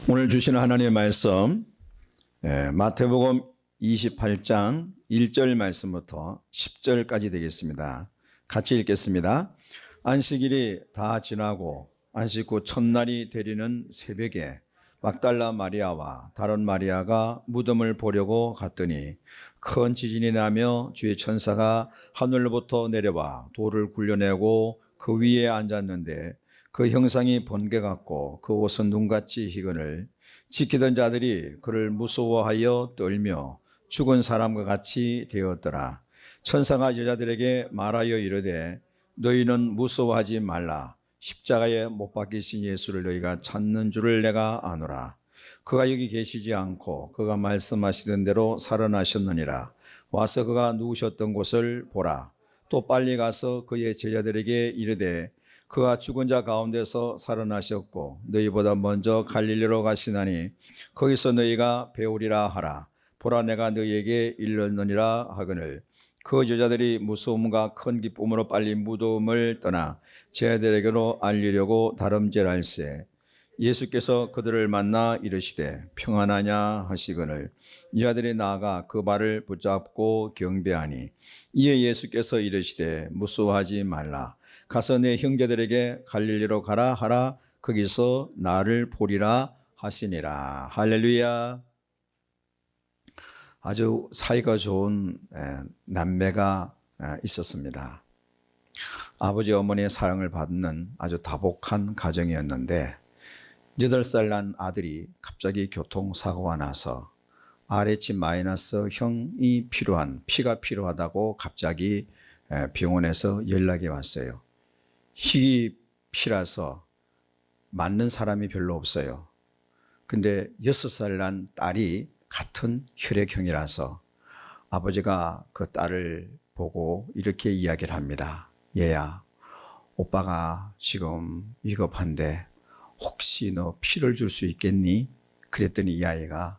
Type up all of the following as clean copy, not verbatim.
오늘 주시는 하나님의 말씀 마태복음 28장 1절 말씀부터 10절까지 되겠습니다. 같이 읽겠습니다. 안식일이 다 지나고 안식 후 첫날이 되리는 새벽에 막달라 마리아와 다른 마리아가 무덤을 보려고 갔더니 큰 지진이 나며 주의 천사가 하늘로부터 내려와 돌을 굴려내고 그 위에 앉았는데 그 형상이 번개 같고 그 옷은 눈같이 희건을 지키던 자들이 그를 무서워하여 떨며 죽은 사람과 같이 되었더라. 천사가 여자들에게 말하여 이르되 너희는 무서워하지 말라. 십자가에 못 박히신 예수를 너희가 찾는 줄을 내가 아노라. 그가 여기 계시지 않고 그가 말씀하시던 대로 살아나셨느니라. 와서 그가 누우셨던 곳을 보라. 또 빨리 가서 그의 제자들에게 이르되 그가 죽은 자 가운데서 살아나셨고 너희보다 먼저 갈릴리로 가시나니 거기서 너희가 배우리라 하라. 보라, 내가 너희에게 일렀느니라 하거늘. 그 여자들이 무서움과 큰 기쁨으로 빨리 무덤을 떠나 제자들에게로 알리려고 다름질할세 예수께서 그들을 만나 이르시되 평안하냐 하시거늘 여자들이 나아가 그 발을 붙잡고 경배하니 이에 예수께서 이르시되 무서워하지 말라. 가서 내 형제들에게 갈릴리로 가라 하라. 거기서 나를 보리라 하시니라. 할렐루야. 아주 사이가 좋은 남매가 있었습니다. 아버지 어머니의 사랑을 받는 아주 다복한 가정이었는데 8살 난 아들이 갑자기 교통사고가 나서 RH- 형이 피가 필요하다고 갑자기 병원에서 연락이 왔어요. 희귀 피라서 맞는 사람이 별로 없어요. 근데 6살 난 딸이 같은 혈액형이라서 아버지가 그 딸을 보고 이렇게 이야기를 합니다. 얘야, 오빠가 지금 위급한데 혹시 너 피를 줄 수 있겠니? 그랬더니 이 아이가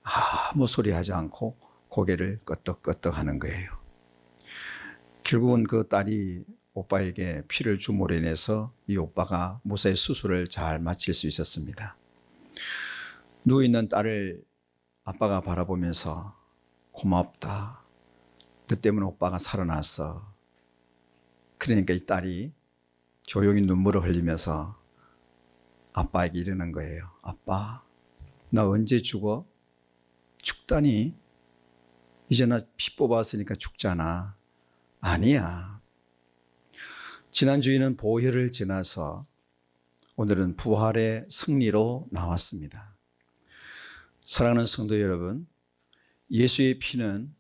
아무 소리 하지 않고 고개를 끄덕끄덕 하는 거예요. 결국은 그 딸이 오빠에게 피를 줌으로 인해서 이 오빠가 무사히 수술을 잘 마칠 수 있었습니다. 누워있는 딸을 아빠가 바라보면서 고맙다. 너 때문에 오빠가 살아났어. 그러니까 이 딸이 조용히 눈물을 흘리면서 아빠에게 이러는 거예요. 아빠, 나 언제 죽어? 죽다니? 이제 나 피 뽑았으니까 죽잖아. 아니야. 지난주에는 보혈을 지나서 오늘은 부활의 승리로 나왔습니다. 사랑하는 성도 여러분, 예수의 피는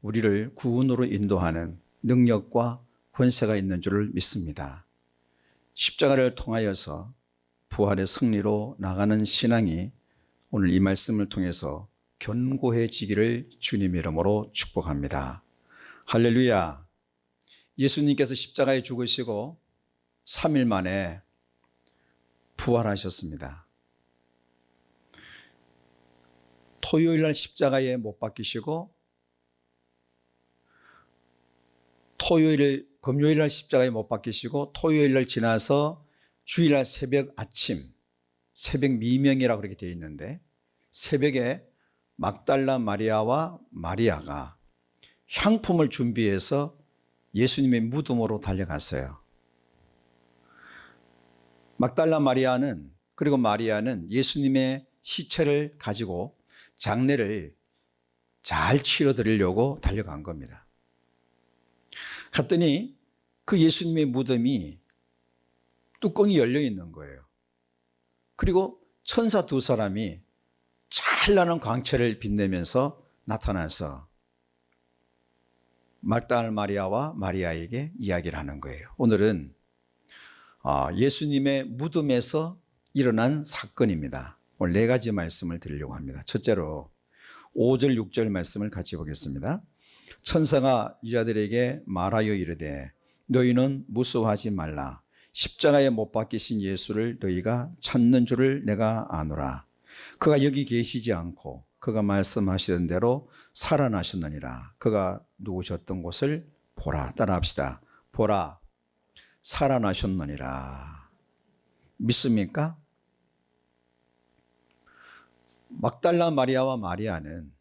우리를 구원으로 인도하는 능력과 권세가 있는 줄을 믿습니다. 십자가를 통하여서 부활의 승리로 나가는 신앙이 오늘 이 말씀을 통해서 견고해지기를 주님의 이름으로 축복합니다. 할렐루야. 예수님께서 십자가에 죽으시고 3일 만에 부활하셨습니다. 토요일 날 십자가에 못 박히시고 금요일 날 십자가에 못 박히시고 토요일 날 지나서 주일 날 새벽 미명이라고 그렇게 되어 있는데 새벽에 막달라 마리아와 마리아가 향품을 준비해서 예수님의 무덤으로 달려갔어요. 막달라 마리아는 그리고 마리아는 예수님의 시체를 가지고 장례를 잘 치러드리려고 달려간 겁니다. 갔더니 그 예수님의 무덤이 뚜껑이 열려 있는 거예요. 그리고 천사 2사람이 찬란한 광채를 빛내면서 나타나서 막달라 마리아와 마리아에게 이야기를 하는 거예요. 오늘은 예수님의 무덤에서 일어난 사건입니다. 오늘 4가지 말씀을 드리려고 합니다. 첫째로 5절 6절 말씀을 같이 보겠습니다. 천사가 여자들에게 말하여 이르되 너희는 무서워하지 말라. 십자가에 못 박히신 예수를 너희가 찾는 줄을 내가 아노라. 그가 여기 계시지 않고 그가 말씀하시던 대로 살아나셨느니라. 그가 누우셨던 곳을 보라. 따라합시다. 보라, 살아나셨느니라. 믿습니까? 막달라 마리아와 마리아는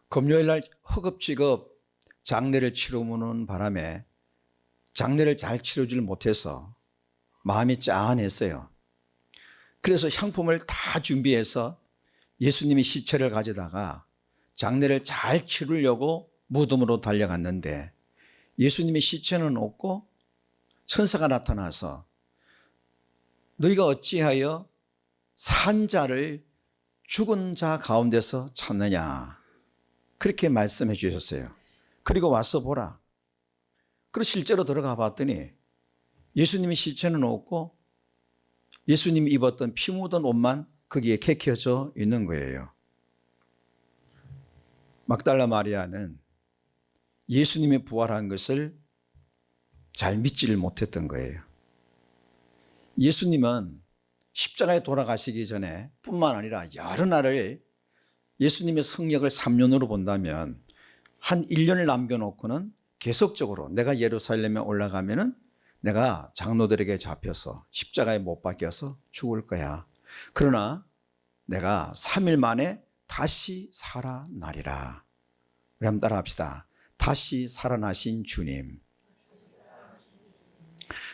금요일 날 허겁지겁 장례를 치르는 바람에 장례를 잘 치르질 못해서 마음이 짠했어요. 그래서 향품을 다 준비해서 예수님이 시체를 가져다가 장례를 잘 치르려고 무덤으로 달려갔는데 예수님의 시체는 없고 천사가 나타나서 너희가 어찌하여 산 자를 죽은 자 가운데서 찾느냐, 그렇게 말씀해 주셨어요. 그리고 와서 보라. 그리고 실제로 들어가 봤더니 예수님의 시체는 없고 예수님이 입었던 피 묻은 옷만 거기에 개켜져 있는 거예요. 막달라 마리아는 예수님이 부활한 것을 잘 믿지를 못했던 거예요. 예수님은 십자가에 돌아가시기 전에 뿐만 아니라 여러 날을 예수님의 성력을 3년으로 본다면 한 1년을 남겨놓고는 계속적으로 내가 예루살렘에 올라가면은 내가 장로들에게 잡혀서 십자가에 못 박혀서 죽을 거야. 그러나 내가 3일 만에 다시 살아나리라. 우리 한번 따라합시다. 다시 살아나신 주님.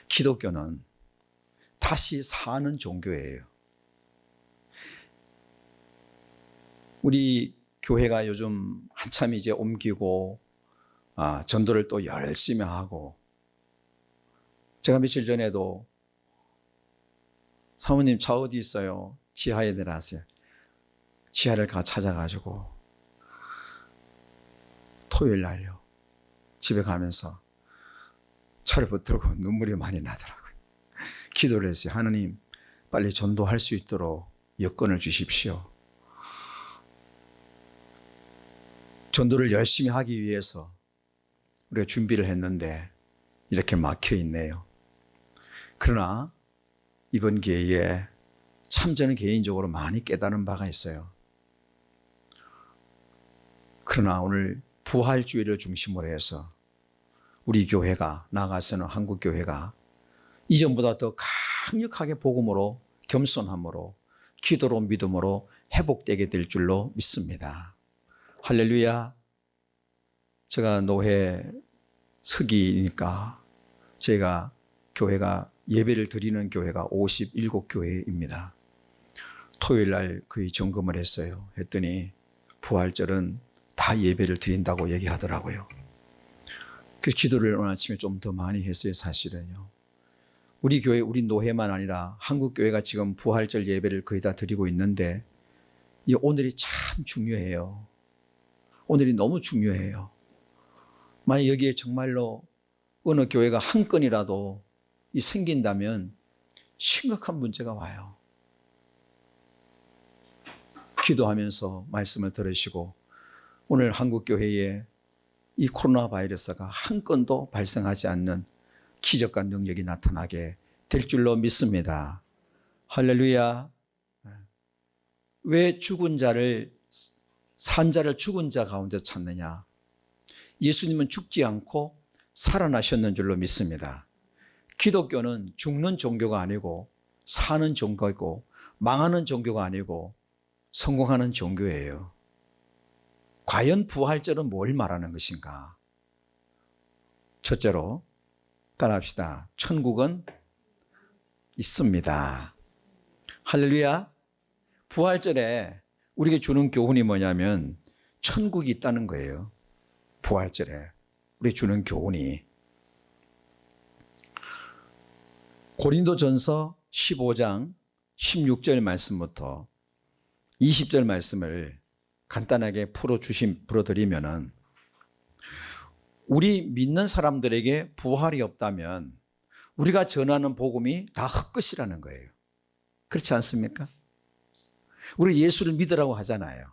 기독교는 다시 사는 종교예요. 우리 교회가 요즘 한참 이제 옮기고 전도를 또 열심히 하고, 제가 며칠 전에도 사모님 차 어디 있어요? 지하에 내려왔어요. 지하를 찾아가지고 토요일 날요 집에 가면서 차를 붙들고 눈물이 많이 나더라고요. 기도를 했어요. 하느님, 빨리 전도할 수 있도록 여건을 주십시오. 전도를 열심히 하기 위해서 우리가 준비를 했는데 이렇게 막혀 있네요. 그러나 이번 기회에 참 저는 개인적으로 많이 깨달은 바가 있어요. 그러나 오늘 부활주의를 중심으로 해서 우리 교회가, 나아가서는 한국교회가 이전보다 더 강력하게 복음으로, 겸손함으로, 기도로, 믿음으로 회복되게 될 줄로 믿습니다. 할렐루야. 제가 노회 서기니까 제가 교회가 예배를 드리는 교회가 57교회입니다. 토요일 날 거의 점검을 했어요. 했더니 부활절은 다 예배를 드린다고 얘기하더라고요. 그래서 기도를 오늘 아침에 좀 더 많이 했어요. 사실은요. 우리 교회, 우리 노회만 아니라 한국 교회가 지금 부활절 예배를 거의 다 드리고 있는데 이 오늘이 참 중요해요. 오늘이 너무 중요해요. 만약 여기에 정말로 어느 교회가 한 건이라도 생긴다면 심각한 문제가 와요. 기도하면서 말씀을 들으시고 오늘 한국교회에 이 코로나 바이러스가 한 건도 발생하지 않는 기적과 능력이 나타나게 될 줄로 믿습니다. 할렐루야. 왜 죽은 자를, 산 자를 죽은 자 가운데 찾느냐? 예수님은 죽지 않고 살아나셨는 줄로 믿습니다. 기독교는 죽는 종교가 아니고 사는 종교이고 망하는 종교가 아니고 성공하는 종교예요. 과연 부활절은 뭘 말하는 것인가? 첫째로 따라합시다. 천국은 있습니다. 할렐루야. 부활절에 우리에게 주는 교훈이 뭐냐면 천국이 있다는 거예요. 부활절에 우리 주는 교훈이. 고린도전서 15장 16절 말씀부터 20절 말씀을 간단하게 풀어드리면은, 우리 믿는 사람들에게 부활이 없다면 우리가 전하는 복음이 다 헛것이라는 거예요. 그렇지 않습니까? 우리 예수를 믿으라고 하잖아요.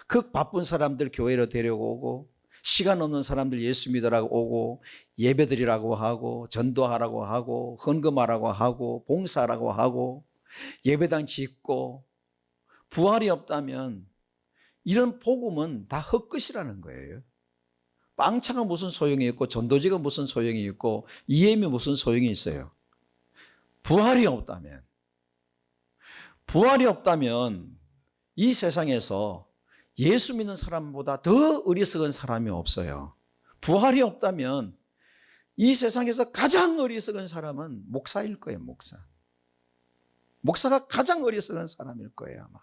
그 바쁜 사람들 교회로 데려오고, 시간 없는 사람들 예수 믿으라고 오고, 예배드리라고 하고, 전도하라고 하고, 헌금하라고 하고, 봉사하라고 하고, 예배당 짓고, 부활이 없다면 이런 복음은 다 헛것이라는 거예요. 빵차가 무슨 소용이 있고, 전도지가 무슨 소용이 있고, EM이 무슨 소용이 있어요. 부활이 없다면 이 세상에서 예수 믿는 사람보다 더 어리석은 사람이 없어요. 부활이 없다면 이 세상에서 가장 어리석은 사람은 목사일 거예요. 목사가 가장 어리석은 사람일 거예요. 아마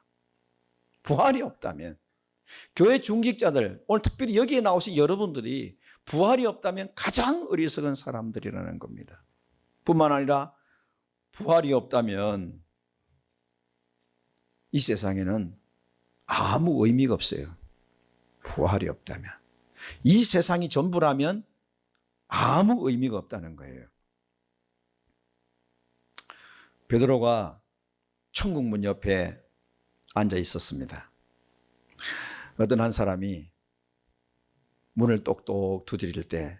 부활이 없다면. 교회 중직자들, 오늘 특별히 여기에 나오신 여러분들이 부활이 없다면 가장 어리석은 사람들이라는 겁니다. 뿐만 아니라 부활이 없다면 이 세상에는 아무 의미가 없어요. 부활이 없다면. 이 세상이 전부라면 아무 의미가 없다는 거예요. 베드로가 천국 문 옆에 앉아 있었습니다. 어떤 한 사람이 문을 똑똑 두드릴 때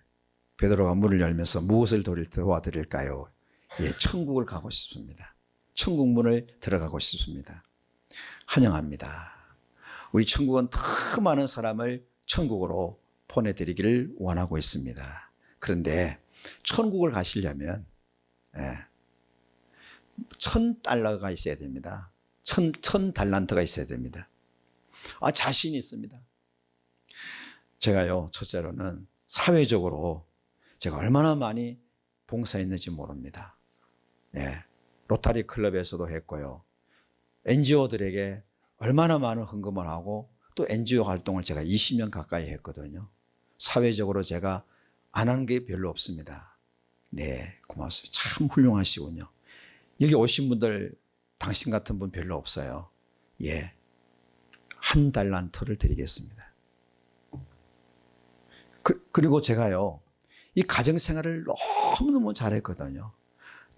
베드로가 문을 열면서 무엇을 도와드릴까요? 예, 천국을 가고 싶습니다. 천국 문을 들어가고 싶습니다. 환영합니다. 우리 천국은 더 많은 사람을 천국으로 보내드리기를 원하고 있습니다. 그런데 천국을 가시려면 1,000달러가 있어야 됩니다. 1,000달란트가 있어야 됩니다. 자신이 있습니다. 제가요, 첫째로는 사회적으로 제가 얼마나 많이 봉사했는지 모릅니다. 로타리 클럽에서도 했고요. NGO들에게 얼마나 많은 헌금을 하고 또 NGO 활동을 제가 20년 가까이 했거든요. 사회적으로 제가 안 한 게 별로 없습니다. 네, 고맙습니다. 참 훌륭하시군요. 여기 오신 분들 당신 같은 분 별로 없어요. 예, 1달란트를 드리겠습니다. 그리고 제가요, 이 가정생활을 너무너무 잘했거든요.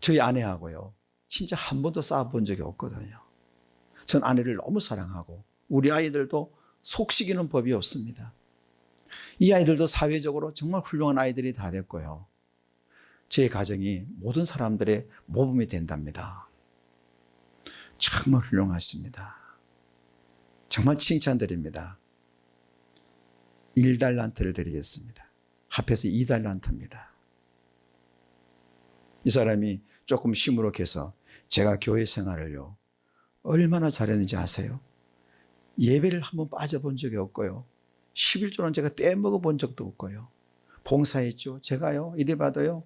저희 아내하고요, 진짜 한 번도 싸워본 적이 없거든요. 전 아내를 너무 사랑하고 우리 아이들도 속삭이는 법이 없습니다. 이 아이들도 사회적으로 정말 훌륭한 아이들이 다 됐고요. 제 가정이 모든 사람들의 모범이 된답니다. 정말 훌륭하십니다. 정말 칭찬드립니다. 1달란트를 드리겠습니다. 합해서 2달란트입니다. 이 사람이 조금 시무룩해서 제가 교회 생활을요, 얼마나 잘했는지 아세요? 예배를 한번 빠져본 적이 없고요. 11조는 제가 떼먹어 본 적도 없고요. 봉사했죠. 제가요, 이래봐도요,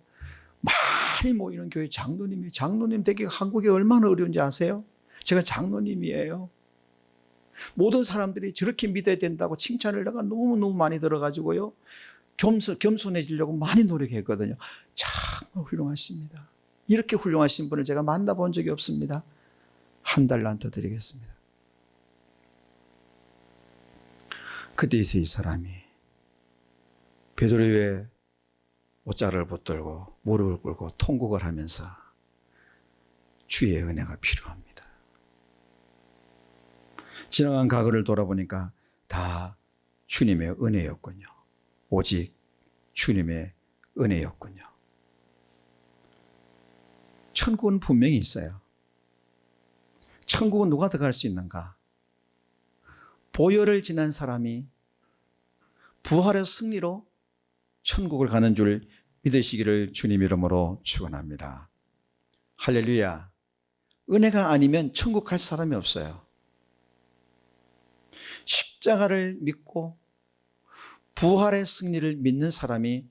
많이 모이는 교회 장로님이, 장로님 되기가 한국에 얼마나 어려운지 아세요? 제가 장로님이에요. 모든 사람들이 저렇게 믿어야 된다고 칭찬을 내가 너무너무 많이 들어가지고요, 겸손해지려고 많이 노력했거든요. 정말 훌륭하십니다. 이렇게 훌륭하신 분을 제가 만나본 적이 없습니다. 1달란트 드리겠습니다. 그때에서 이 사람이 베드로 위에 옷자를 붙들고 무릎을 꿇고 통곡을 하면서 주의 은혜가 필요합니다. 지나간 과거를 돌아보니까 다 주님의 은혜였군요. 오직 주님의 은혜였군요. 천국은 분명히 있어요. 천국은 누가 들어갈 수 있는가? 보혈을 지난 사람이 부활의 승리로 천국을 가는 줄 믿으시기를 주님 이름으로 축원합니다. 할렐루야. 은혜가 아니면 천국 갈 사람이 없어요. 십자가를 믿고 부활의 승리를 믿는 사람이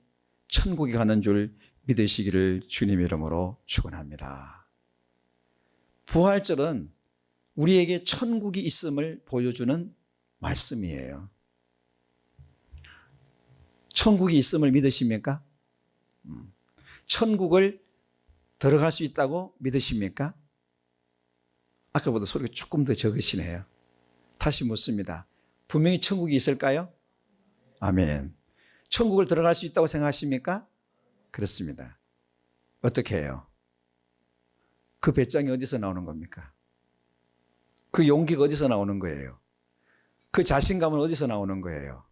천국에 가는 줄 믿으시기를 주님 이름으로 축원합니다. 부활절은 우리에게 천국이 있음을 보여주는 말씀이에요. 천국이 있음을 믿으십니까? 천국을 들어갈 수 있다고 믿으십니까? 아까보다 소리가 조금 더 적으시네요. 다시 묻습니다. 분명히 천국이 있을까요? 아멘. 천국을 들어갈 수 있다고 생각하십니까? 그렇습니다. 어떻게 해요? 그 배짱이 어디서 나오는 겁니까? 그 용기가 어디서 나오는 거예요? 그 자신감은 어디서 나오는 거예요?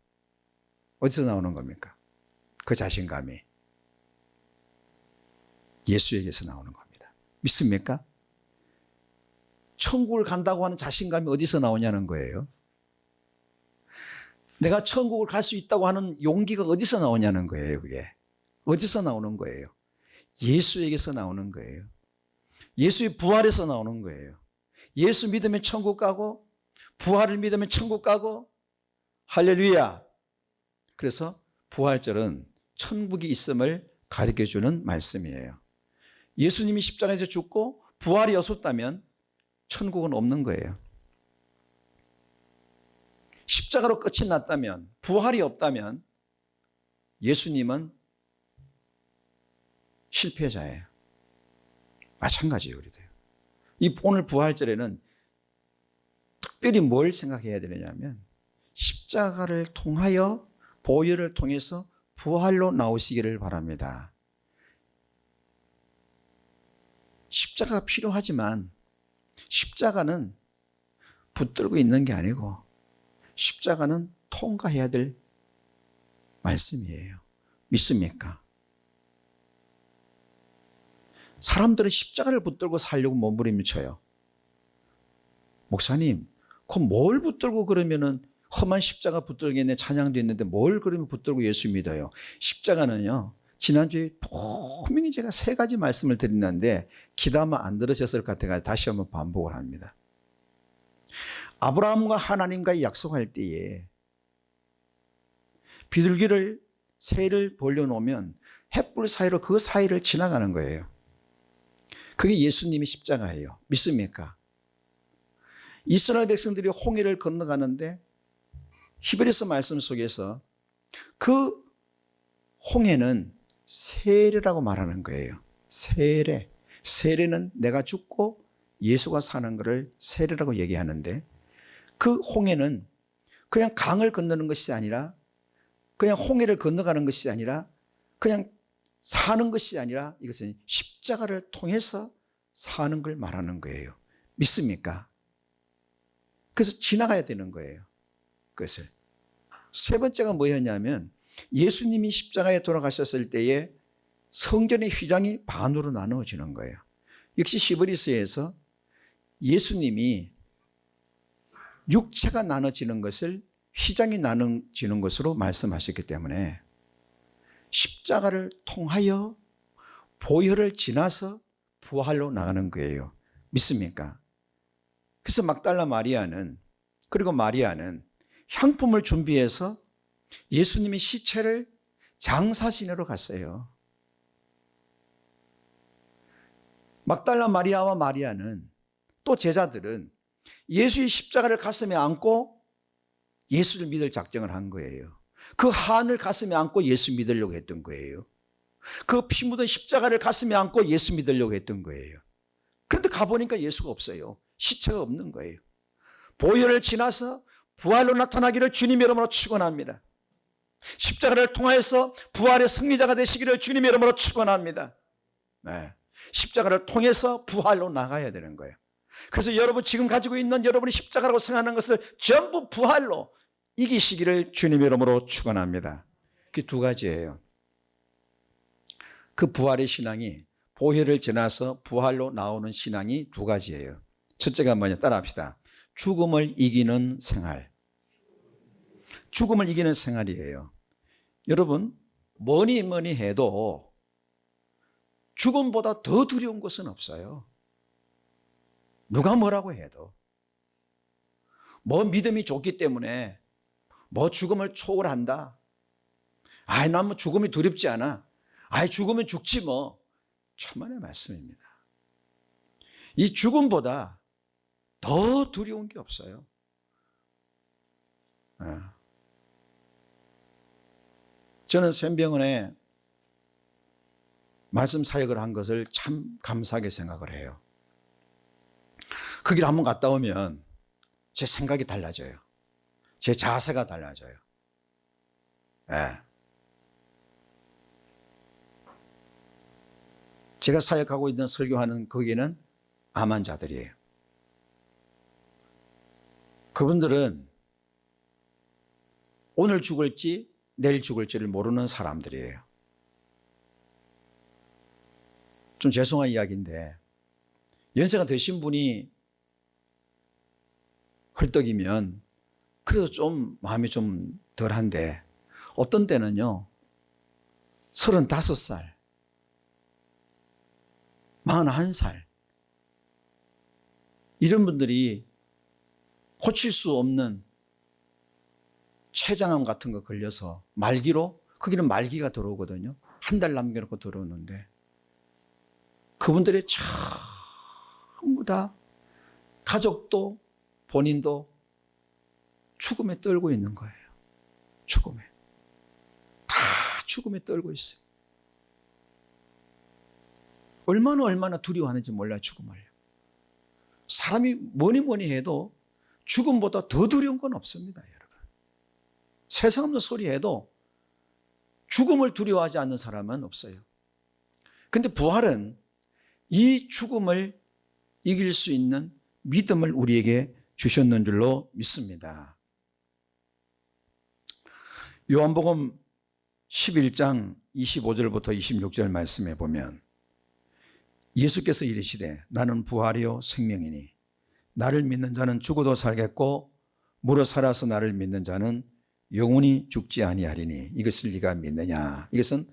어디서 나오는 겁니까? 그 자신감이 예수에게서 나오는 겁니다. 믿습니까? 천국을 간다고 하는 자신감이 어디서 나오냐는 거예요. 내가 천국을 갈 수 있다고 하는 용기가 어디서 나오냐는 거예요. 그게 어디서 나오는 거예요? 예수에게서 나오는 거예요. 예수의 부활에서 나오는 거예요. 예수 믿으면 천국 가고 부활을 믿으면 천국 가고 할렐루야. 그래서 부활절은 천국이 있음을 가르쳐주는 말씀이에요. 예수님이 십자가에서 죽고 부활이 없었다면 천국은 없는 거예요. 십자가로 끝이 났다면, 부활이 없다면 예수님은 실패자예요. 마찬가지예요. 우리도. 이 오늘 부활절에는 특별히 뭘 생각해야 되느냐면 십자가를 통하여 보혈을 통해서 부활로 나오시기를 바랍니다. 십자가가 필요하지만 십자가는 붙들고 있는 게 아니고 십자가는 통과해야 될 말씀이에요. 믿습니까? 사람들은 십자가를 붙들고 살려고 몸부림쳐요. 목사님, 그럼 뭘 붙들고 그러면은 험한 십자가 붙들겠네, 찬양도 있는데 뭘 그러면 붙들고 예수 믿어요? 십자가는요, 지난주에 분명히 제가 3가지 말씀을 드렸는데 기다만 안 들으셨을 것 같아서 다시 한번 반복을 합니다. 아브라함과 하나님과 약속할 때에 비둘기를 새를 벌려놓으면 햇불 사이로 그 사이를 지나가는 거예요. 그게 예수님이 십자가예요. 믿습니까? 이스라엘 백성들이 홍해를 건너가는데 히브리서 말씀 속에서 그 홍해는 세례라고 말하는 거예요. 세례. 세례는 내가 죽고 예수가 사는 것을 세례라고 얘기하는데 그 홍해는 그냥 강을 건너는 것이 아니라 그냥 홍해를 건너가는 것이 아니라 그냥 사는 것이 아니라 이것은 십자가를 통해서 사는 걸 말하는 거예요. 믿습니까? 그래서 지나가야 되는 거예요. 그것을. 3번째가 뭐였냐면 예수님이 십자가에 돌아가셨을 때에 성전의 휘장이 반으로 나누어지는 거예요. 역시 히브리서에서 예수님이 육체가 나눠지는 것을 휘장이 나눠지는 것으로 말씀하셨기 때문에 십자가를 통하여 보혈을 지나서 부활로 나가는 거예요. 믿습니까? 그래서 막달라 마리아는 그리고 마리아는 향품을 준비해서 예수님의 시체를 장사 지내러 갔어요. 막달라 마리아와 마리아는 또 제자들은 예수의 십자가를 가슴에 안고 예수를 믿을 작정을 한 거예요. 그 한을 가슴에 안고 예수 믿으려고 했던 거예요. 그 피 묻은 십자가를 가슴에 안고 예수 믿으려고 했던 거예요. 그런데 가보니까 예수가 없어요. 시체가 없는 거예요. 보혈을 지나서 부활로 나타나기를 주님 이름으로 축원합니다. 십자가를 통해서 부활의 승리자가 되시기를 주님 이름으로 축원합니다. 네. 십자가를 통해서 부활로 나가야 되는 거예요. 그래서 여러분 지금 가지고 있는 여러분이 십자가라고 생각하는 것을 전부 부활로 이기시기를 주님 이름으로 축원합니다. 그 2가지예요. 그 부활의 신앙이 보혈을 지나서 부활로 나오는 신앙이 2가지예요. 첫째가 뭐냐? 따라합시다. 죽음을 이기는 생활. 죽음을 이기는 생활이에요. 여러분 뭐니 해도 죽음보다 더 두려운 것은 없어요. 누가 뭐라고 해도 뭐 믿음이 좋기 때문에 뭐 죽음을 초월한다. 아이 난 뭐 죽음이 두렵지 않아. 아이 죽으면 죽지 뭐. 천만의 말씀입니다. 이 죽음보다 더 두려운 게 없어요. 저는 샘병원에 말씀 사역을 한 것을 참 감사하게 생각을 해요. 그 길 한번 갔다 오면 제 생각이 달라져요. 제 자세가 달라져요. 제가 사역하고 있는 설교하는 거기는 암 환자들이에요. 그분들은 오늘 죽을지 내일 죽을지를 모르는 사람들이에요. 좀 죄송한 이야기인데 연세가 드신 분이 헐떡이면 그래도 좀 마음이 좀 덜한데 어떤 때는요 35살 41살 이런 분들이 고칠 수 없는 췌장암 같은 거 걸려서 말기로, 거기는 말기가 들어오거든요. 한 달 남겨놓고 들어오는데 그분들이 전부 다 가족도 본인도 죽음에 떨고 있는 거예요. 죽음에. 다 죽음에 떨고 있어요. 얼마나 두려워하는지 몰라요, 죽음을. 사람이 뭐니 해도 죽음보다 더 두려운 건 없습니다, 여러분. 세상 없는 소리 해도 죽음을 두려워하지 않는 사람은 없어요. 근데 부활은 이 죽음을 이길 수 있는 믿음을 우리에게 주셨는 줄로 믿습니다. 요한복음 11장 25절부터 26절 말씀에 보면 예수께서 이르시되 나는 부활이요 생명이니 나를 믿는 자는 죽어도 살겠고 무릇 살아서 나를 믿는 자는 영원히 죽지 아니하리니 이것을 네가 믿느냐. 이것은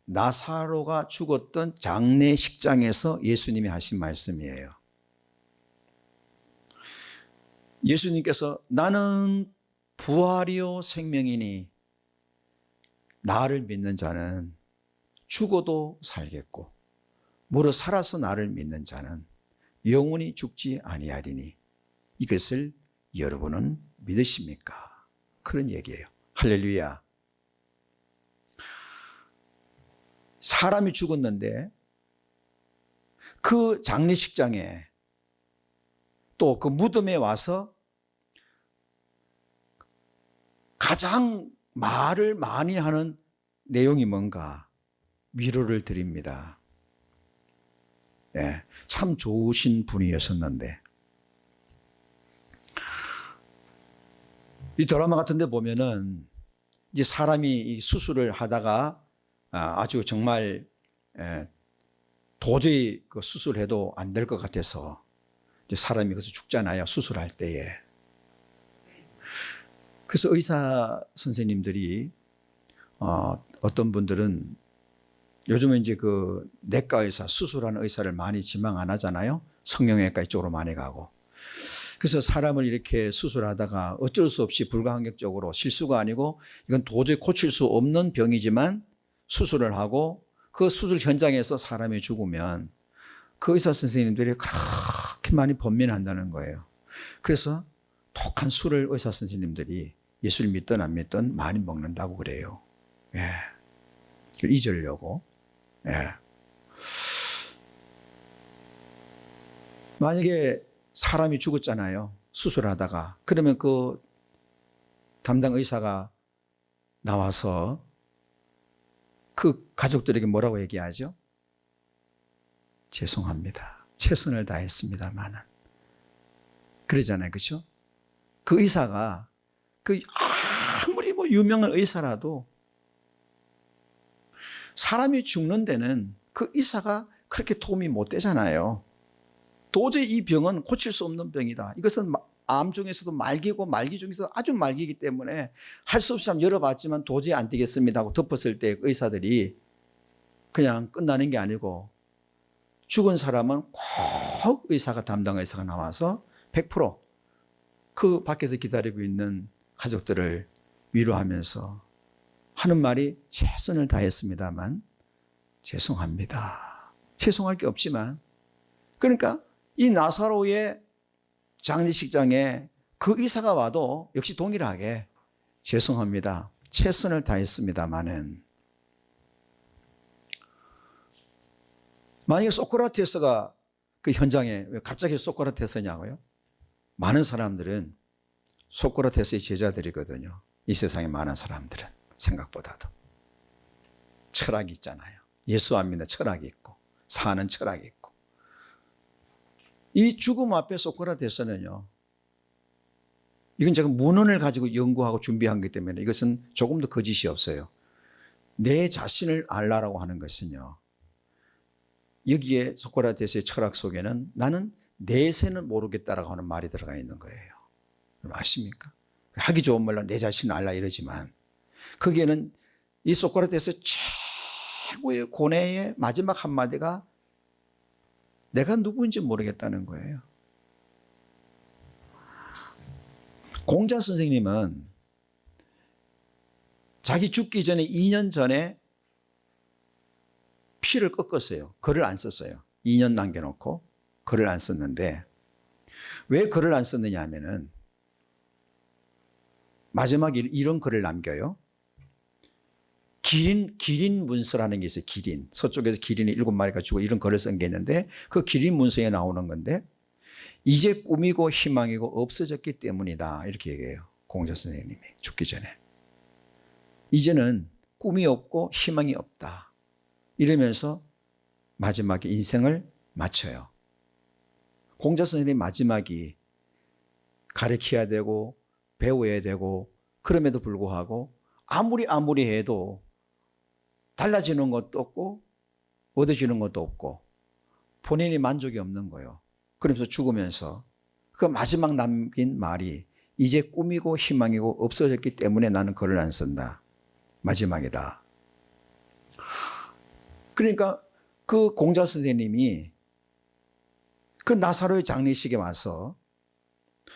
나사로가 죽었던 장례식장에서 예수님이 하신 말씀이에요. 예수님께서 나는 부활이요 생명이니 나를 믿는 자는 죽어도 살겠고 무릇 살아서 나를 믿는 자는 영원히 죽지 아니하리니 이것을 여러분은 믿으십니까? 그런 얘기예요. 할렐루야. 사람이 죽었는데 그 장례식장에 또 그 무덤에 와서 가장 말을 많이 하는 내용이 뭔가? 위로를 드립니다. 네, 참 좋으신 분이었었는데 이 드라마 같은 데 보면은 이제 사람이 수술을 하다가 아주 정말 도저히 그 수술해도 안 될 것 같아서 이제 사람이 거기서 죽잖아요. 수술할 때에. 그래서 의사 선생님들이 어떤 분들은 요즘은 이제 그 내과 의사, 수술하는 의사를 많이 지망 안 하잖아요. 성형외과 이쪽으로 많이 가고. 그래서 사람을 이렇게 수술하다가 어쩔 수 없이 불가항력적으로 실수가 아니고 이건 도저히 고칠 수 없는 병이지만 수술을 하고 그 수술 현장에서 사람이 죽으면 그 의사 선생님들이 그렇게 많이 번민한다는 거예요. 그래서 독한 술을 의사 선생님들이 예수를 믿든 안 믿든 많이 먹는다고 그래요. 예. 잊으려고. 예. 만약에 사람이 죽었잖아요. 수술하다가. 그러면 그 담당 의사가 나와서 그 가족들에게 뭐라고 얘기하죠? 죄송합니다. 최선을 다했습니다만은. 그러잖아요. 그렇죠? 그 의사가 그 아무리 뭐 유명한 의사라도 사람이 죽는 데는 그 의사가 그렇게 도움이 못 되잖아요. 도저히 이 병은 고칠 수 없는 병이다. 이것은 암 중에서도 말기고 말기 중에서 아주 말기이기 때문에 할 수 없이 한번 열어봤지만 도저히 안 되겠습니다 하고 덮었을 때 의사들이 그냥 끝나는 게 아니고 죽은 사람은 꼭 의사가 담당 의사가 나와서 100% 밖에서 기다리고 있는 가족들을 위로하면서 하는 말이 최선을 다했습니다만 죄송합니다. 죄송할 게 없지만 그러니까 이 나사로의 장례식장에 그 의사가 와도 역시 동일하게 죄송합니다. 최선을 다했습니다마는 만약에 소크라테스가 그 현장에 왜 갑자기 소크라테스냐고요? 많은 사람들은 소크라테스의 제자들이거든요. 이 세상에 많은 사람들은 생각보다도 철학이 있잖아요. 예수 안 믿는 철학이 있고 사는 철학이 있고 이 죽음 앞에 소크라테스는요. 이건 제가 문헌을 가지고 연구하고 준비한 거기 때문에 이것은 조금 더 거짓이 없어요. 내 자신을 알라라고 하는 것은요. 여기에 소크라테스의 철학 속에는 나는 내세는 모르겠다라고 하는 말이 들어가 있는 거예요. 아십니까? 하기 좋은 말로 내 자신을 알라 이러지만 거기에는 이 소크라테스의 최고의 고뇌의 마지막 한마디가 내가 누구인지 모르겠다는 거예요. 공자 선생님은 자기 죽기 전에 2년 전에 피를 꺾었어요. 글을 안 썼어요. 2년 남겨놓고 글을 안 썼는데 왜 글을 안 썼느냐 하면은 마지막에 이런 글을 남겨요. 기린 문서라는 게 있어요. 기린. 서쪽에서 기린이 7마리가 죽어 이런 글을 쓴 게 있는데 그 기린 문서에 나오는 건데 이제 꿈이고 희망이고 없어졌기 때문이다. 이렇게 얘기해요. 공자 선생님이 죽기 전에. 이제는 꿈이 없고 희망이 없다. 이러면서 마지막에 인생을 마쳐요. 공자 선생님 마지막이 가르쳐야 되고 배워야 되고 그럼에도 불구하고 아무리 해도 달라지는 것도 없고 얻어지는 것도 없고 본인이 만족이 없는 거예요. 그러면서 죽으면서 그 마지막 남긴 말이 이제 꿈이고 희망이고 없어졌기 때문에 나는 글을 안 쓴다. 마지막이다. 그러니까 그 공자 선생님이 그 나사로의 장례식에 와서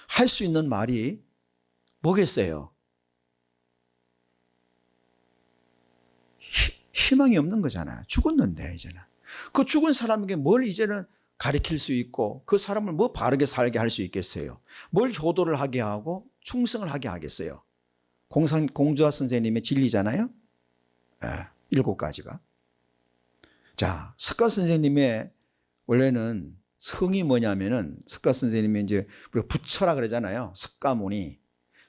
할 수 있는 말이 뭐겠어요? 희망이 없는 거잖아요. 죽었는데 이제는. 그 죽은 사람에게 뭘 이제는 가르칠 수 있고 그 사람을 뭐 바르게 살게 할 수 있겠어요? 뭘 효도를 하게 하고 충성을 하게 하겠어요? 공자 선생님의 진리잖아요. 7가지가. 자, 석가 선생님의 원래는 성이 뭐냐면은 석가 선생님이 이제 우리가 부처라 그러잖아요. 석가모니.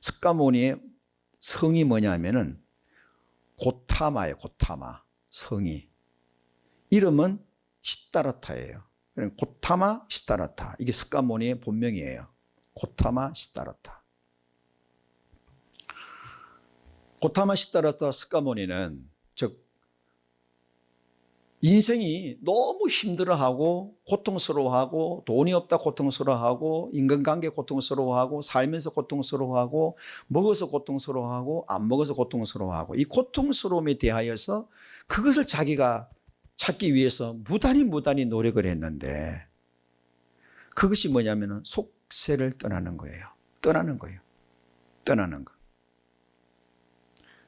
석가모니의 성이 뭐냐면은 고타마예요. 고타마. 성이. 이름은 시다라타예요. 고타마 시다라타. 이게 석가모니의 본명이에요. 고타마 시다라타. 고타마 시다라타 석가모니는 즉 인생이 너무 힘들어하고 고통스러워하고 돈이 없다 고통스러워하고 인간관계 고통스러워하고 살면서 고통스러워하고 먹어서 고통스러워하고 안 먹어서 고통스러워하고 이 고통스러움에 대하여서 그것을 자기가 찾기 위해서 무단히 노력을 했는데 그것이 뭐냐면 속세를 떠나는 거예요. 떠나는 거예요. 떠나는 거.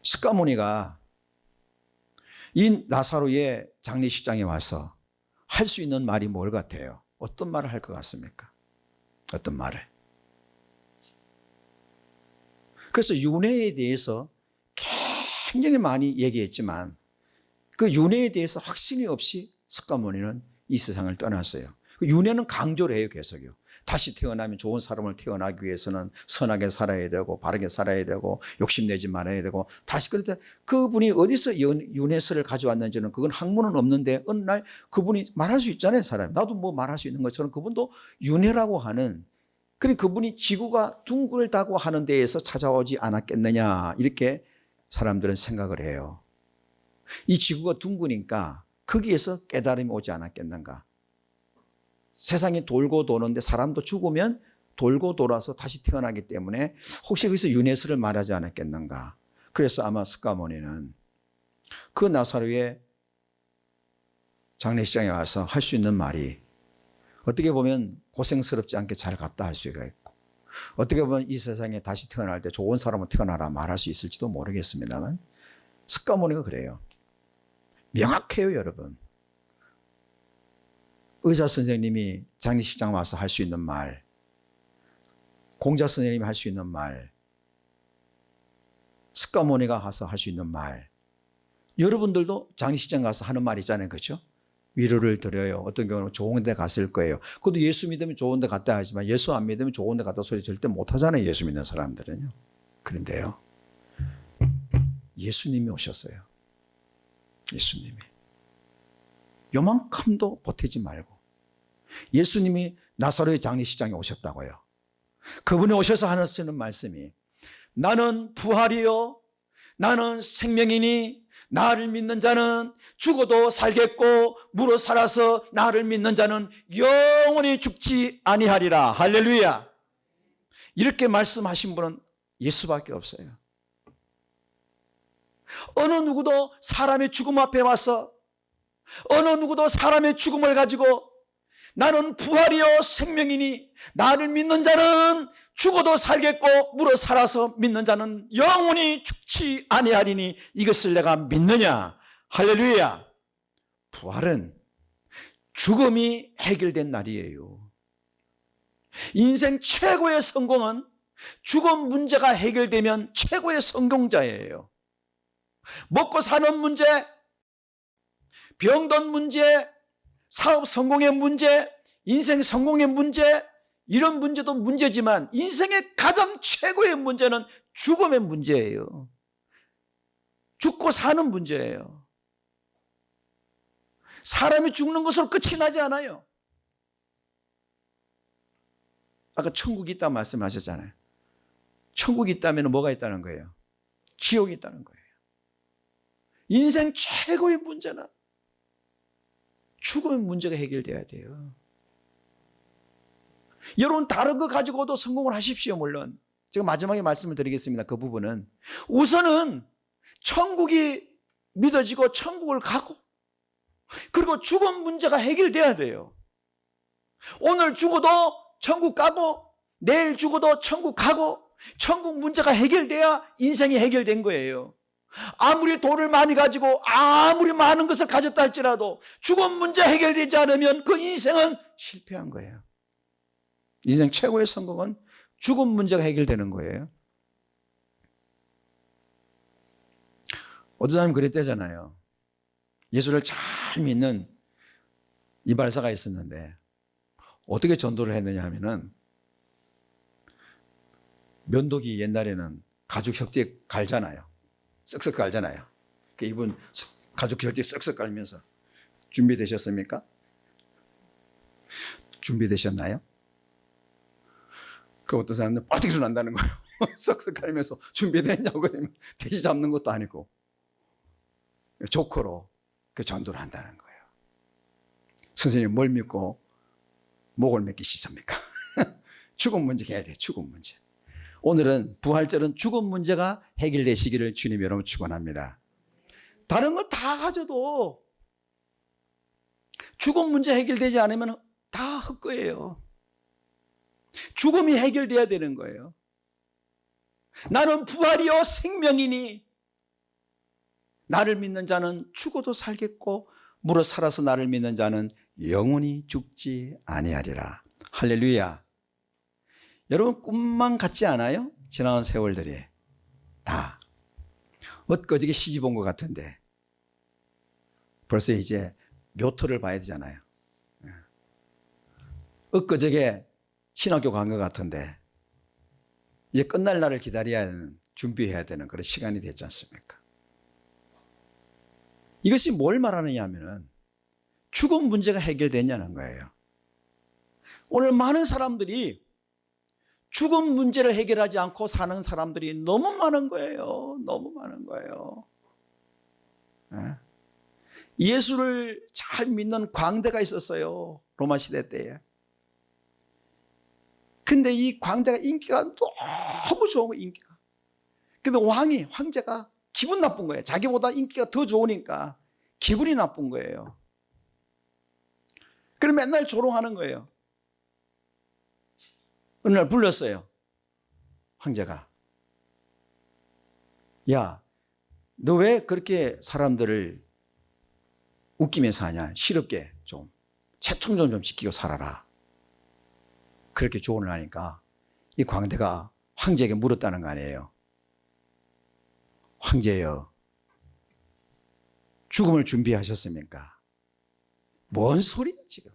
석가모니가 이 나사로의 장례식장에 와서 할 수 있는 말이 뭘 같아요? 어떤 말을 할 것 같습니까? 어떤 말을? 그래서 윤회에 대해서 굉장히 많이 얘기했지만 그 윤회에 대해서 확신이 없이 석가모니는 이 세상을 떠났어요. 윤회는 강조를 해요. 계속요. 다시 태어나면 좋은 사람을 태어나기 위해서는 선하게 살아야 되고 바르게 살아야 되고 욕심내지 말아야 되고 다시 그럴 그분이 어디서 윤회설을 가져왔는지는 그건 학문은 없는데 어느 날 그분이 말할 수 있잖아요. 사람. 나도 뭐 말할 수 있는 것처럼 그분도 윤회라고 하는 그러니까 그분이 지구가 둥글다고 하는 데에서 찾아오지 않았겠느냐 이렇게 사람들은 생각을 해요. 이 지구가 둥그니까 거기에서 깨달음이 오지 않았겠는가. 세상이 돌고 도는데 사람도 죽으면 돌고 돌아서 다시 태어나기 때문에 혹시 거기서 윤회설을 말하지 않았겠는가. 그래서 아마 석가모니는 그 나사로의 장례식장에 와서 할 수 있는 말이 어떻게 보면 고생스럽지 않게 잘 갔다 할 수가 있고 어떻게 보면 이 세상에 다시 태어날 때 좋은 사람으로 태어나라 말할 수 있을지도 모르겠습니다만 석가모니가 그래요. 명확해요, 여러분. 의사 선생님이 장례식장 와서 할 수 있는 말, 공자 선생님이 할 수 있는 말, 석가모니가 가서 할 수 있는 말, 여러분들도 장례식장 가서 하는 말 있잖아요. 그렇죠? 위로를 드려요. 어떤 경우는 좋은 데 갔을 거예요. 그것도 예수 믿으면 좋은 데 갔다 하지만 예수 안 믿으면 좋은 데 갔다 소리 절대 못 하잖아요. 예수 믿는 사람들은요. 그런데요. 예수님이 오셨어요. 예수님이. 요만큼도 보태지 말고 예수님이 나사로의 장례식장에 오셨다고요. 그분이 오셔서 하시는 말씀이 나는 부활이요 나는 생명이니 나를 믿는 자는 죽어도 살겠고 무릇 살아서 나를 믿는 자는 영원히 죽지 아니하리라. 할렐루야. 이렇게 말씀하신 분은 예수밖에 없어요. 어느 누구도 사람의 죽음 앞에 와서 어느 누구도 사람의 죽음을 가지고 나는 부활이요 생명이니 나를 믿는 자는 죽어도 살겠고 물어 살아서 믿는 자는 영원히 죽지 아니하리니 이것을 내가 믿느냐. 할렐루야. 부활은 죽음이 해결된 날이에요. 인생 최고의 성공은 죽음 문제가 해결되면 최고의 성공자예요. 먹고 사는 문제, 병든 문제, 사업 성공의 문제, 인생 성공의 문제, 이런 문제도 문제지만 인생의 가장 최고의 문제는 죽음의 문제예요. 죽고 사는 문제예요. 사람이 죽는 것으로 끝이 나지 않아요. 아까 천국이 있다고 말씀하셨잖아요. 천국이 있다면 뭐가 있다는 거예요? 지옥이 있다는 거예요. 인생 최고의 문제는 죽음의 문제가 해결돼야 돼요. 여러분 다른 거 가지고도 성공을 하십시오. 물론 제가 마지막에 말씀을 드리겠습니다. 그 부분은 우선은 천국이 믿어지고 천국을 가고 그리고 죽음 문제가 해결돼야 돼요. 오늘 죽어도 천국 가고 내일 죽어도 천국 가고 천국 문제가 해결돼야 인생이 해결된 거예요. 아무리 돈을 많이 가지고 아무리 많은 것을 가졌다 할지라도 죽음 문제 해결되지 않으면 그 인생은 실패한 거예요. 인생 최고의 성공은 죽음 문제가 해결되는 거예요. 어떤 사람이 그랬대잖아요. 예수를 잘 믿는 이발사가 있었는데 어떻게 전도를 했느냐 하면은 면도기 옛날에는 가죽 혁대에 갈잖아요. 쓱쓱 갈잖아요. 이분 가죽 혁대에 쓱쓱 갈면서 준비되셨습니까? 준비되셨나요? 그 어떤 사람은 뻘떡 일어난다는 거예요. 쓱쓱 갈면서 준비됐냐고 그러면 돼지 잡는 것도 아니고 조커로 그 전도를 한다는 거예요. 선생님 뭘 믿고 목을 맡기시습니까? 죽음 문제 해결돼요. 죽음 문제. 오늘은 부활절은 죽음 문제가 해결되시기를 주님 여러분 축원합니다. 다른 건 다 가져도 죽음 문제 해결되지 않으면 다 헛거예요. 죽음이 해결돼야 되는 거예요. 나는 부활이요 생명이니 나를 믿는 자는 죽어도 살겠고 물어 살아서 나를 믿는 자는 영원히 죽지 아니하리라. 할렐루야. 여러분 꿈만 같지 않아요? 지나온 세월들이 다 엊그저께 시집 온 것 같은데 벌써 이제 묘토를 봐야 되잖아요. 엊그저께 신학교 간 것 같은데 이제 끝날 날을 기다려야 하는, 준비해야 되는 그런 시간이 됐지 않습니까? 이것이 뭘 말하느냐 하면은 죽음 문제가 해결됐냐는 거예요. 오늘 많은 사람들이 죽음 문제를 해결하지 않고 사는 사람들이 너무 많은 거예요. 너무 많은 거예요. 예수를 잘 믿는 광대가 있었어요. 로마 시대 때에. 근데 이 광대가 인기가 너무 좋은 거예요. 인기가. 근데 황제가 기분 나쁜 거예요. 자기보다 인기가 더 좋으니까 기분이 나쁜 거예요. 그럼 맨날 조롱하는 거예요. 어느 날 불렀어요. 황제가. 야, 너 왜 그렇게 사람들을 웃기면서 하냐. 시럽게 좀 체충전 좀 시키고 살아라. 그렇게 조언을 하니까 이 광대가 황제에게 물었다는 거 아니에요. 황제여, 죽음을 준비하셨습니까? 뭔 소리야 지금.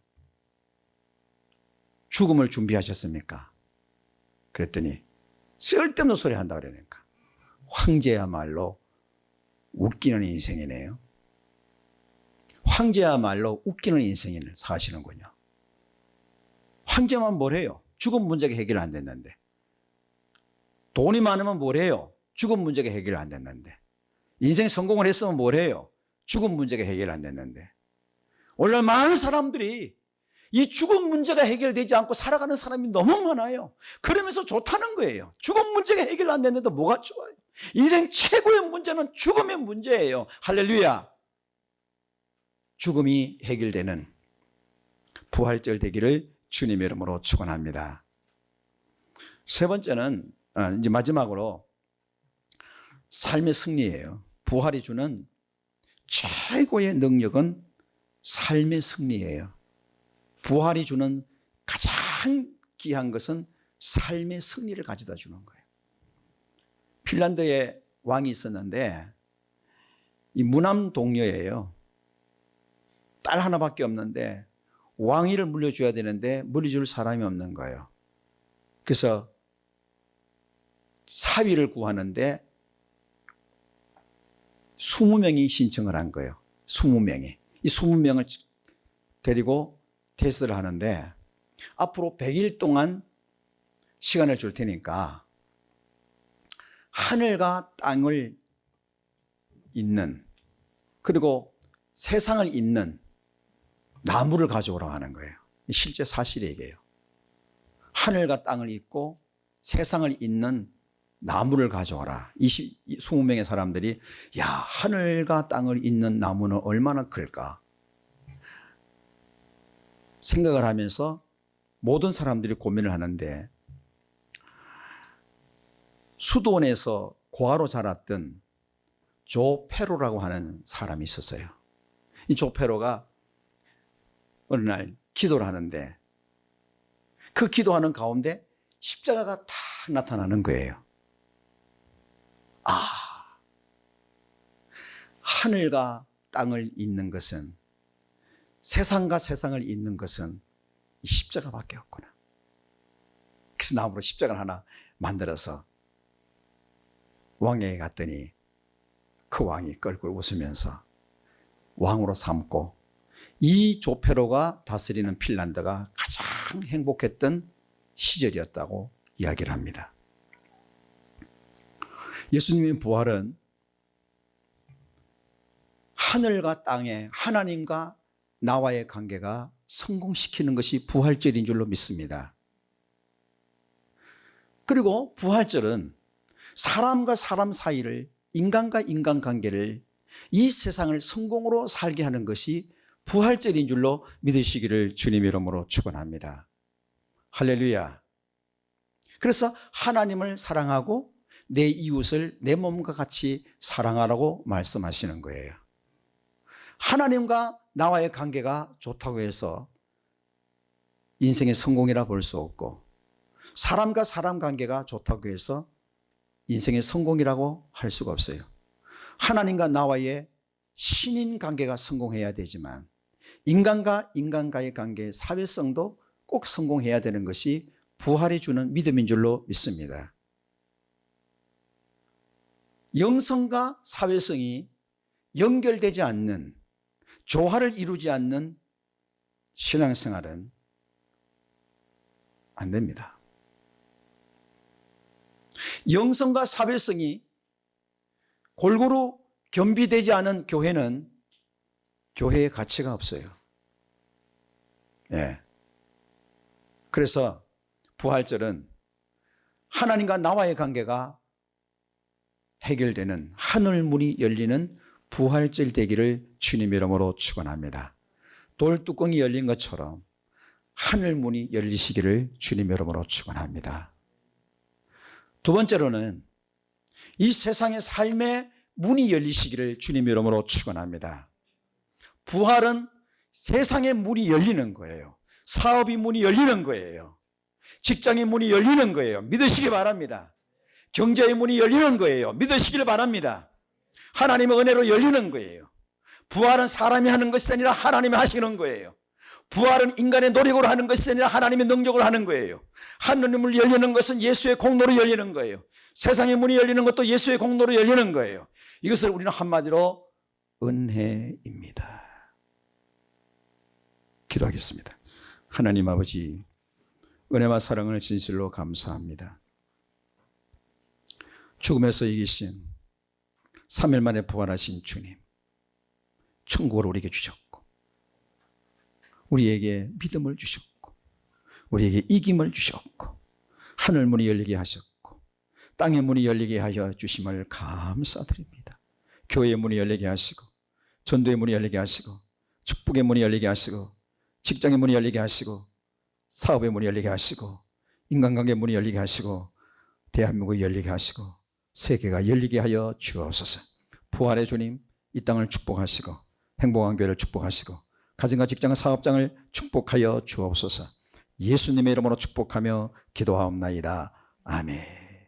죽음을 준비하셨습니까? 그랬더니 쓸데없는 소리 한다 그러니까 황제야말로 웃기는 인생이네요. 황제야말로 웃기는 인생을 사시는군요. 황제만 뭘 해요? 죽음 문제가 해결 안 됐는데. 돈이 많으면 뭘 해요? 죽음 문제가 해결 안 됐는데. 인생 성공을 했으면 뭘 해요? 죽음 문제가 해결 안 됐는데. 오늘 많은 사람들이 이 죽음 문제가 해결되지 않고 살아가는 사람이 너무 많아요. 그러면서 좋다는 거예요. 죽음 문제가 해결 안 됐는데 뭐가 좋아요? 인생 최고의 문제는 죽음의 문제예요. 할렐루야. 죽음이 해결되는 부활절 되기를 주님의 이름으로 축원합니다. 세 번째는 이제 마지막으로 삶의 승리예요. 부활이 주는 최고의 능력은 삶의 승리예요. 부활이 주는 가장 귀한 것은 삶의 승리를 가져다 주는 거예요. 핀란드에 왕이 있었는데 이 무남 동녀예요. 딸 하나밖에 없는데 왕위를 물려줘야 되는데 물려줄 사람이 없는 거예요. 그래서 사위를 구하는데 20명이 신청을 한 거예요. 20명이. 이 20명을 데리고 테스트를 하는데 앞으로 100일 동안 시간을 줄 테니까 하늘과 땅을 잇는, 그리고 세상을 잇는 나무를 가져오라고 하는 거예요. 실제 사실이에요. 하늘과 땅을 잇고 세상을 잇는 나무를 가져오라. 20명의 사람들이 야, 하늘과 땅을 잇는 나무는 얼마나 클까 생각을 하면서 모든 사람들이 고민을 하는데 수도원에서 고아로 자랐던 조 페로라고 하는 사람이 있었어요. 이 조 페로가 어느 날 기도를 하는데 그 기도하는 가운데 십자가가 탁 나타나는 거예요. 아, 하늘과 땅을 잇는 것은, 세상과 세상을 잇는 것은 이 십자가밖에 없구나. 그래서 나무로 십자가를 하나 만들어서 왕에게 갔더니 그 왕이 껄껄 웃으면서 왕으로 삼고 이 조페로가 다스리는 핀란드가 가장 행복했던 시절이었다고 이야기를 합니다. 예수님의 부활은 하늘과 땅에 하나님과 나와의 관계가 성공시키는 것이 부활절인 줄로 믿습니다. 그리고 부활절은 사람과 사람 사이를, 인간과 인간 관계를, 이 세상을 성공으로 살게 하는 것이 부활절인 줄로 믿으시기를 주님의 이름으로 축원합니다. 할렐루야. 그래서 하나님을 사랑하고 내 이웃을 내 몸과 같이 사랑하라고 말씀하시는 거예요. 하나님과 나와의 관계가 좋다고 해서 인생의 성공이라 볼 수 없고, 사람과 사람 관계가 좋다고 해서 인생의 성공이라고 할 수가 없어요. 하나님과 나와의 신인 관계가 성공해야 되지만 인간과 인간과의 관계, 사회성도 꼭 성공해야 되는 것이 부활이 주는 믿음인 줄로 믿습니다. 영성과 사회성이 연결되지 않는, 조화를 이루지 않는 신앙생활은 안 됩니다. 영성과 사회성이 골고루 겸비되지 않은 교회는 교회의 가치가 없어요. 예. 그래서 부활절은 하나님과 나와의 관계가 해결되는, 하늘문이 열리는 부활절 되기를 주님 이름으로 축원합니다. 돌뚜껑이 열린 것처럼 하늘문이 열리시기를 주님 이름으로 축원합니다. 두 번째로는 이 세상의 삶의 문이 열리시기를 주님 이름으로 축원합니다. 부활은 세상의 문이 열리는 거예요. 사업의 문이 열리는 거예요. 직장의 문이 열리는 거예요. 믿으시기 바랍니다. 경제의 문이 열리는 거예요. 믿으시길 바랍니다. 하나님의 은혜로 열리는 거예요. 부활은 사람이 하는 것이 아니라 하나님이 하시는 거예요. 부활은 인간의 노력으로 하는 것이 아니라 하나님의 능력으로 하는 거예요. 하늘문 열리는 것은 예수의 공로로 열리는 거예요. 세상의 문이 열리는 것도 예수의 공로로 열리는 거예요. 이것을 우리는 한마디로 은혜입니다. 기도하겠습니다. 하나님 아버지, 은혜와 사랑을 진실로 감사합니다. 죽음에서 이기신 3일 만에 부활하신 주님, 천국을 우리에게 주셨고, 우리에게 믿음을 주셨고, 우리에게 이김을 주셨고, 하늘문이 열리게 하셨고, 땅의 문이 열리게 하여 주심을 감사드립니다. 교회의 문이 열리게 하시고, 전도의 문이 열리게 하시고, 축복의 문이 열리게 하시고, 직장의 문이 열리게 하시고, 사업의 문이 열리게 하시고, 인간관계 문이 열리게 하시고 대한민국이 열리게 하시고 세계가 열리게 하여 주옵소서. 부활의 주님, 이 땅을 축복하시고 행복한 교회를 축복하시고 가정과 직장, 사업장을 축복하여 주옵소서. 예수님의 이름으로 축복하며 기도하옵나이다. 아멘.